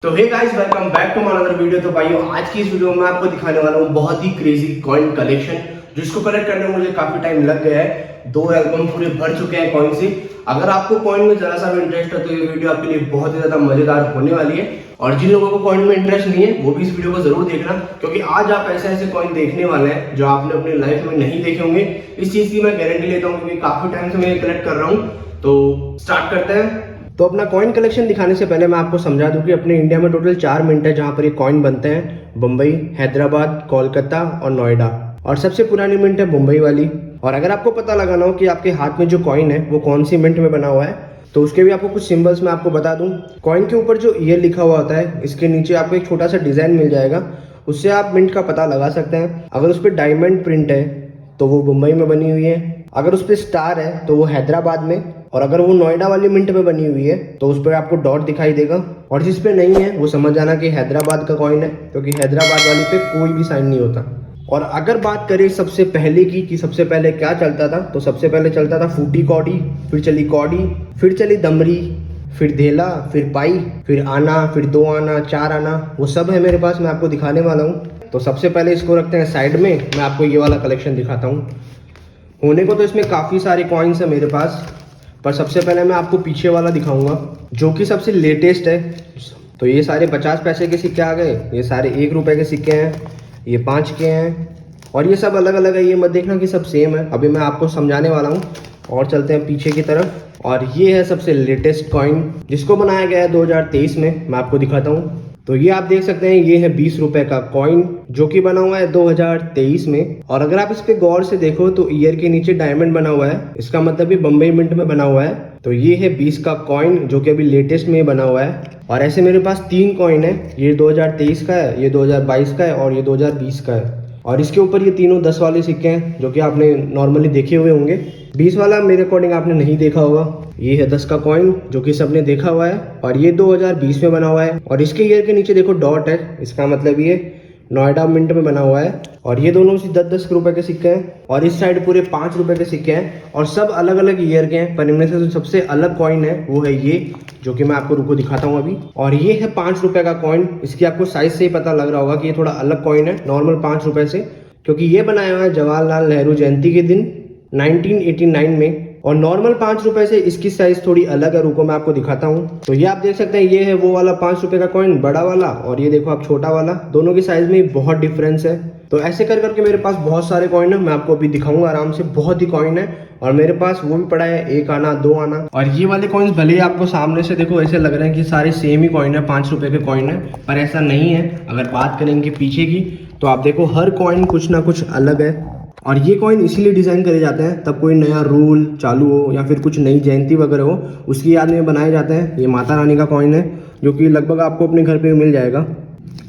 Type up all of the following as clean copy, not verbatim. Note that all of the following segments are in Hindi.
तो hey guys, welcome back to my another video. तो भाइयों, आज की इस वीडियो में आपको दिखाने वाला हूँ बहुत ही क्रेजी कॉइन कलेक्शन, जिसको कलेक्ट करने में मुझे काफी टाइम लग गया है। 2 एल्बम पूरे भर चुके हैं कॉइन से। अगर आपको कॉइन में जरा सा भी इंटरेस्ट है तो ये वीडियो आपके लिए बहुत ही ज्यादा मजेदार होने वाली है। और जिन लोगों को कॉइन में इंटरेस्ट नहीं है वो भी इस वीडियो को जरूर देखना, क्योंकि आज आप ऐसे ऐसे कॉइन देखने वाले हैं जो आपने अपनी लाइफ में नहीं देखे होंगे। इस चीज की मैं गारंटी लेता हूँ, क्योंकि काफी टाइम से मैं कलेक्ट कर रहा हूँ। तो स्टार्ट करते हैं। तो अपना कॉइन कलेक्शन दिखाने से पहले मैं आपको समझा दूं कि अपने इंडिया में टोटल 4 मिंट है जहां पर ये कॉइन बनते हैं। मुंबई, हैदराबाद, कोलकाता और नोएडा। और सबसे पुरानी मिंट है मुंबई वाली। और अगर आपको पता लगाना हो कि आपके हाथ में जो कॉइन है वो कौन सी मिंट में बना हुआ है, तो उसके भी आपको कुछ सिंबल्स मैं आपको बता दूं। कॉइन के ऊपर जो ईयर लिखा हुआ होता है, इसके नीचे आपको एक छोटा सा डिजाइन मिल जाएगा, उससे आप मिंट का पता लगा सकते हैं। अगर उस पर डायमंड प्रिंट है तो वो मुंबई में बनी हुई है, अगर उस पर स्टार है तो वो हैदराबाद में, और अगर वो नोएडा वाली मिंट में बनी हुई है तो उस पर आपको डॉट दिखाई देगा। और जिस पे नहीं है वो समझ जाना कि हैदराबाद का कॉइन है, क्योंकि हैदराबाद वाली पे कोई भी साइन नहीं होता। और अगर बात करें सबसे पहले की कि सबसे पहले क्या चलता था, तो सबसे पहले चलता था फूटी कौड़ी, फिर चली कौड़ी, फिर चली दमरी, फिर धेला, फिर पाई, फिर आना, फिर 2 आना, 4 आना। वो सब है मेरे पास, मैं आपको दिखाने वाला हूँ। तो सबसे पहले इसको रखते हैं साइड में, मैं आपको ये वाला कलेक्शन दिखाता हूँ। होने को तो इसमें काफ़ी सारे कॉइन्स है मेरे पास, पर सबसे पहले मैं आपको पीछे वाला दिखाऊंगा जो कि सबसे लेटेस्ट है। तो ये सारे 50 पैसे के सिक्के आ गए, ये सारे 1 रुपए के सिक्के हैं, ये 5 के हैं, और ये सब अलग अलग है। ये मत देखना कि सब सेम है, अभी मैं आपको समझाने वाला हूँ। और चलते हैं पीछे की तरफ, और ये है सबसे लेटेस्ट कॉइन जिसको बनाया गया है 2023 में। मैं आपको दिखाता हूँ। तो ये आप देख सकते हैं, ये है 20 रुपए का कॉइन जो कि बना हुआ है 2023 में। और अगर आप इस पे गौर से देखो तो ईयर के नीचे डायमंड बना हुआ है, इसका मतलब ये बम्बई मिंट में बना हुआ है। तो ये है 20 का कॉइन जो कि अभी लेटेस्ट में बना हुआ है। और ऐसे मेरे पास 3 कॉइन है, ये 2023 का है, ये 2022 का है और ये 2020 का है। और इसके ऊपर ये तीनों 10 वाले सिक्के हैं जो कि आपने नॉर्मली देखे हुए होंगे। 20 वाला मेरे अकॉर्डिंग आपने नहीं देखा होगा। ये है 10 का कॉइन जो कि सबने देखा हुआ है, और ये 2020 में बना हुआ है। और इसके ईयर के नीचे देखो डॉट है, इसका मतलब ये नोएडा मिंट में बना हुआ है। और ये दोनों 10-10 रुपए के सिक्के हैं, और इस साइड पूरे 5 रुपए के सिक्के हैं, और सब अलग अलग ईयर के हैं। पर इनमें से जो सबसे अलग कॉइन है वो है ये, जो कि मैं आपको रुको दिखाता हूँ अभी। और ये है 5 रुपए का कॉइन। इसकी आपको साइज से ही पता लग रहा होगा कि ये थोड़ा अलग कॉइन है नॉर्मल 5 रुपए से, क्योंकि ये बनाया हुआ है जवाहरलाल नेहरू जयंती के दिन 1989 में। और नॉर्मल 5 रुपए से इसकी साइज थोड़ी अलग है, रुको मैं आपको दिखाता हूँ। तो ये आप देख सकते हैं, ये है वो वाला 5 रुपए का कॉइन बड़ा वाला, और ये देखो आप छोटा वाला। दोनों की साइज में बहुत डिफरेंस है। तो ऐसे कर करके मेरे पास बहुत सारे कॉइन है, मैं आपको अभी दिखाऊंगा आराम से। बहुत ही कॉइन है, और मेरे पास वो भी पड़ा है 1 आना, 2 आना। और ये वाले कॉइन्स भले ही आपको सामने से देखो ऐसे लग रहे हैं कि सारे सेम ही कॉइन है, 5 रुपए के कॉइन है, पर ऐसा नहीं है। अगर बात करेंगे पीछे की तो आप देखो हर कॉइन कुछ ना कुछ अलग है। और ये कॉइन इसीलिए डिज़ाइन करे जाते हैं तब कोई नया रूल चालू हो या फिर कुछ नई जयंती वगैरह हो, उसकी याद में बनाए जाते हैं। ये माता रानी का कॉइन है जो कि लगभग आपको अपने घर पे मिल जाएगा।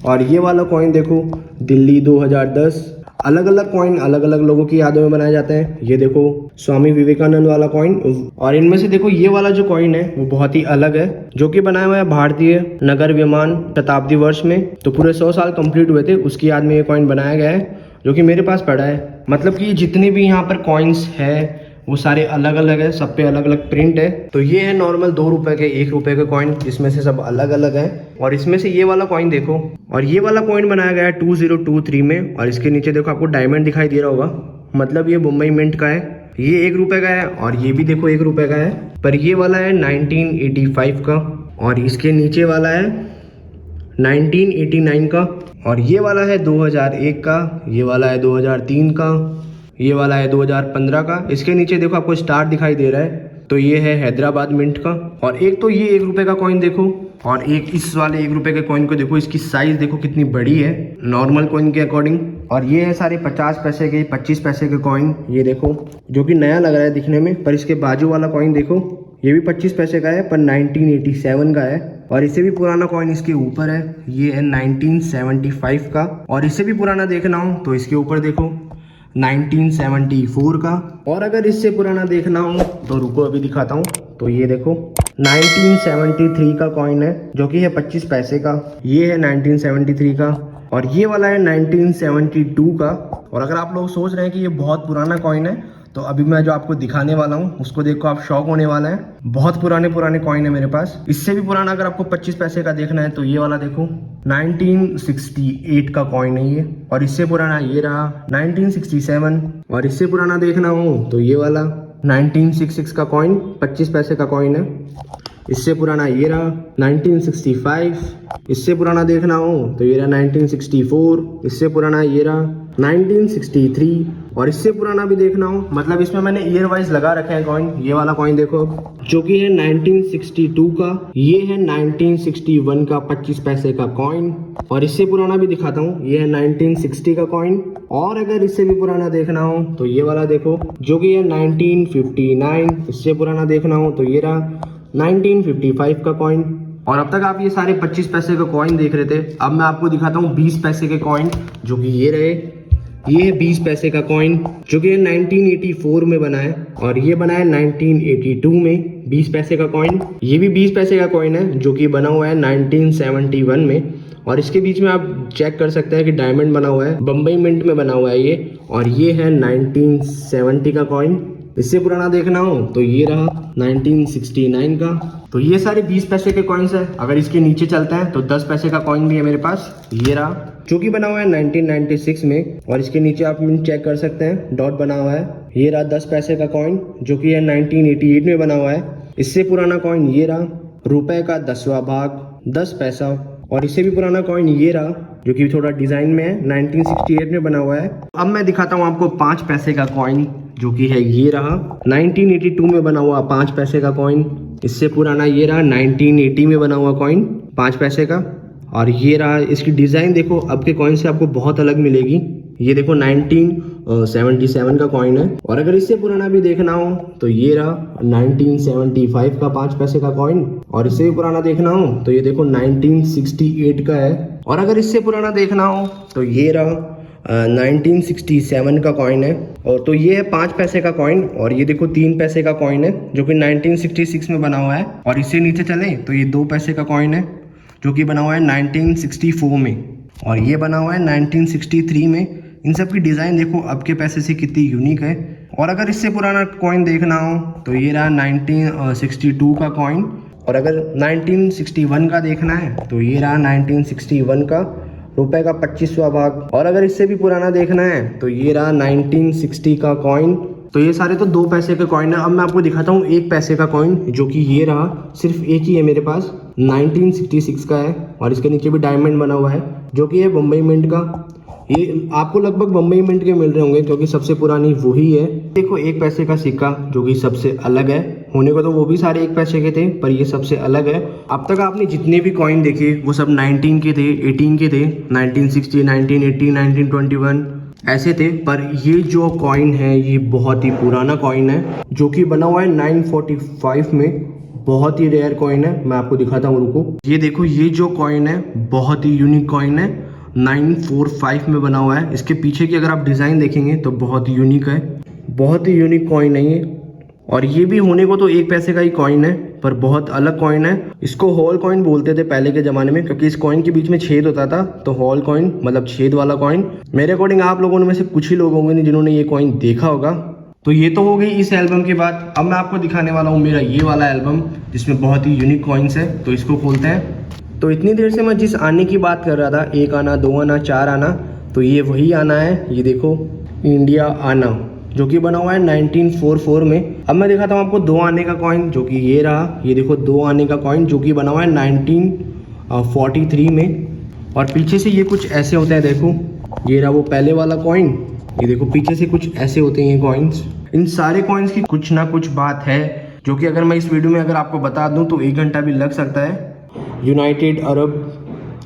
और ये वाला कॉइन देखो, दिल्ली 2010। अलग अलग कॉइन अलग अलग लोगों की यादों में बनाए जाते हैं। ये देखो स्वामी विवेकानंद वाला कॉइन। और इनमें से देखो ये वाला जो कॉइन है वो बहुत ही अलग है, जो कि बनाया हुआ है भारतीय नगर विमान शताब्दी वर्ष में। तो पूरे 100 साल कंप्लीट हुए थे, उसकी याद में ये कॉइन बनाया गया है, जो कि मेरे पास पड़ा है। मतलब कि जितने भी यहाँ पर कॉइन्स है वो सारे अलग अलग है, सब पे अलग अलग प्रिंट है। तो ये है नॉर्मल 2 रुपए के, 1 रुपए के कॉइन, जिसमें से सब अलग अलग है। और इसमें से ये वाला कॉइन देखो, और ये वाला कॉइन बनाया गया है 2023 में, और इसके नीचे देखो आपको डायमंड दिखाई दे रहा होगा, मतलब ये मुंबई मिंट का है। ये 1 रुपए का है, और ये भी देखो 1 रुपए का है, पर ये वाला है 1985 का, और इसके नीचे वाला है 1989 का, और ये वाला है 2001 का, ये वाला है 2003 का, ये वाला है 2015 का। इसके नीचे देखो आपको स्टार दिखाई दे रहा है, तो ये है हैदराबाद मिंट का। और एक तो ये 1 रुपए का कॉइन देखो, और एक इस वाले 1 रुपए के कॉइन को देखो, इसकी साइज देखो कितनी बड़ी है नॉर्मल कॉइन के अकॉर्डिंग। और ये है सारे 50 पैसे के, 25 पैसे के कॉइन, ये देखो, जो कि नया लग रहा है दिखने में। पर इसके बाजू वाला कॉइन देखो, ये भी 25 पैसे का है, पर 1987 का है। और इससे भी पुराना कॉइन इसके ऊपर है, ये है 1975 का। और इससे भी पुराना देखना हो तो इसके ऊपर देखो 1974 का। और अगर इससे पुराना देखना हो तो रुको अभी दिखाता हूँ। तो ये देखो 1973 का कॉइन है, जो कि है 25 पैसे का। ये है 1973 का, और ये वाला है 1972 का। और अगर आप लोग सोच रहे हैं कि ये बहुत पुराना कॉइन है, तो अभी मैं जो आपको दिखाने वाला हूँ उसको देखो आप शॉक होने वाला है। बहुत पुराने पुराने कॉइन है मेरे पास। इससे भी पुराना अगर आपको 25 पैसे का देखना है तो ये वाला देखो 1968 का कॉइन है ये। और इससे पुराना ये रहा 1967। और इससे पुराना देखना हो तो ये वाला 1966 का कॉइन 25 पैसे का कॉइन है। इससे पुराना ये रहा 1965। इससे पुराना देखना हो तो ये रहा 1964। इससे पुराना ये रहा 1963। और इससे पुराना भी देखना हो, मतलब इसमें मैंने ईयर वाइज लगा रखे हैं कॉइन। ये वाला कॉइन देखो जो कि है 1962 का। ये है 1961 का 25 पैसे का कॉइन। और इससे पुराना भी दिखाता हूँ, ये है 1960 का कॉइन। और अगर इससे भी पुराना देखना हो तो ये वाला देखो जो कि है 1959। इससे पुराना देखना हो तो ये रहा 1955 का कॉइन। और अब तक आप ये सारे 25 पैसे का कॉइन देख रहे थे। अब मैं आपको दिखाता हूँ 20 पैसे के कॉइन जो कि ये रहे। ये है 20 पैसे का कॉइन जो कि 1984 में बना है। और ये बना है 1982 में 20 पैसे का कॉइन। ये भी 20 पैसे का कॉइन है जो कि बना हुआ है 1971 में। और इसके बीच में आप चेक कर सकते हैं कि डायमंड बना हुआ है, बम्बई मिंट में बना हुआ है ये। और ये है 1970 का कॉइन। इससे पुराना देखना हो तो ये रहा 1969 का। तो ये सारे 20 पैसे के कॉइन्स है। अगर इसके नीचे चलते हैं तो 10 पैसे का कॉइन भी है मेरे पास, ये रहा जो कि बना हुआ है 1996 में। और इसके नीचे आप चेक कर सकते हैं डॉट बना हुआ है। ये रहा 10 पैसे का कॉइन जो कि है 1988 में बना हुआ है। इससे पुराना कॉइन ये रहा रुपए का 10वां भाग 10 पैसा। और इससे भी पुराना कॉइन ये रहा जो कि थोड़ा डिजाइन में है, 1968 में बना हुआ है। अब मैं दिखाता हूँ आपको 5 पैसे का कॉइन जो कि है ये रहा 1982 में बना हुआ 5 पैसे का कॉइन। इससे पुराना ये रहा 1980 में बना हुआ कॉइन 5 पैसे का। और ये रहा, इसकी डिज़ाइन देखो अब के कॉइन से आपको बहुत अलग मिलेगी। ये देखो 1977 का कॉइन है। और अगर इससे पुराना भी देखना हो तो ये रहा 1975 का 5 पैसे का कॉइन। और इससे भी पुराना देखना हो तो ये देखो 1968 का है। और अगर इससे पुराना देखना हो तो ये रहा 1967 का कॉइन है। और तो ये है 5 पैसे का कॉइन। और ये देखो 3 पैसे का कॉइन है जो कि 1966 में बना हुआ है। और इससे नीचे चले तो ये 2 पैसे का कॉइन है जो कि बना हुआ है 1964 में। और ये बना हुआ है 1963 में। इन सब की डिज़ाइन देखो अब के पैसे से कितनी यूनिक है। और अगर इससे पुराना कॉइन देखना हो तो ये रहा 1962 का कॉइन। और अगर 1961 का देखना है तो ये रहा 1961 का रुपए का 25वां भाग। और अगर इससे भी पुराना देखना है तो ये रहा 1960 का कॉइन। तो ये सारे तो 2 पैसे के कॉइन है। अब मैं आपको दिखाता हूँ 1 पैसे का कॉइन जो कि ये रहा, सिर्फ एक ही है मेरे पास, 1966 का है। और इसके नीचे भी डायमंड बना हुआ है जो कि है बम्बई मिंट का। ये आपको लगभग बम्बई मिंट के मिल रहे होंगे क्योंकि सबसे पुरानी वही है। देखो 1 पैसे का सिक्का जो कि सबसे अलग है। होने को तो वो भी सारे 1 पैसे के थे पर ये सबसे अलग है। अब तक आपने जितने भी कॉइन देखे वो सब 19 के थे, 18 के थे, 1960, 1980, 1921 ऐसे थे। पर ये जो कॉइन है ये बहुत ही पुराना कॉइन है जो कि बना हुआ है 945 में। बहुत ही रेयर कॉइन है, मैं आपको दिखाता हूँ, रुको। ये देखो ये जो कॉइन है बहुत ही यूनिक कॉइन है, 945 में बना हुआ है। इसके पीछे की अगर आप डिज़ाइन देखेंगे तो बहुत ही यूनिक है, बहुत ही यूनिक कॉइन है ये। और ये भी होने को तो 1 पैसे का ही कॉइन है पर बहुत अलग कॉइन है। इसको होल कॉइन बोलते थे पहले के ज़माने में क्योंकि इस कॉइन के बीच में छेद होता था, तो होल कॉइन मतलब छेद वाला कॉइन। मेरे अकॉर्डिंग आप लोगों में से कुछ ही लोग होंगे जिन्होंने ये कॉइन देखा होगा। तो ये तो हो गई इस एल्बम की बात। अब मैं आपको दिखाने वाला हूँ मेरा ये वाला एल्बम जिसमें बहुत ही यूनिक कॉइन्स है। तो इसको खोलते हैं। तो इतनी देर से मैं जिस आने की बात कर रहा था, 1 आना, 2 आना, 4 आना, तो ये वही आना है। ये देखो इंडिया आना जो कि बना हुआ है 1944 में। अब मैं दिखाता हूँ आपको 2 आने का कॉइन जो कि ये रहा। ये देखो 2 आने का कॉइन जो कि बना हुआ है 1943 में। और पीछे से ये कुछ ऐसे होते हैं, देखो ये रहा वो पहले वाला कॉइन। ये देखो पीछे से कुछ ऐसे होते हैं ये कॉइन्स। इन सारे कॉइन्स की कुछ ना कुछ बात है जो कि अगर मैं इस वीडियो में अगर आपको बता दूं तो 1 घंटा भी लग सकता है। यूनाइटेड अरब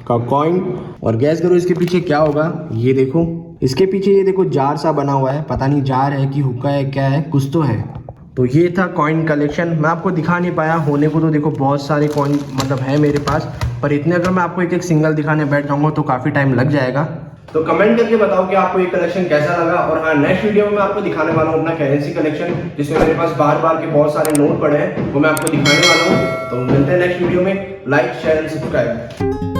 का कॉइन। और गैस करो इसके पीछे क्या होगा। ये देखो इसके पीछे ये देखो जार सा बना हुआ है, पता नहीं जार है कि हुक्का है क्या है, कुछ तो है। तो ये था कॉइन कलेक्शन। मैं आपको दिखा नहीं पाया, होने को तो देखो बहुत सारे कॉइन मतलब है मेरे पास, पर इतने अगर मैं आपको एक एक सिंगल दिखाने बैठ जाऊंगा तो काफ़ी टाइम लग जाएगा। तो कमेंट करके बताओ कि आपको ये कलेक्शन कैसा लगा। और हाँ, नेक्स्ट वीडियो में मैं आपको दिखाने वाला हूँ अपना करेंसी कलेक्शन जिसमें मेरे पास बार बार के बहुत सारे नोट पड़े हैं, वो मैं आपको दिखाने वाला हूँ। तो मिलते हैं नेक्स्ट वीडियो में। Like, share and subscribe.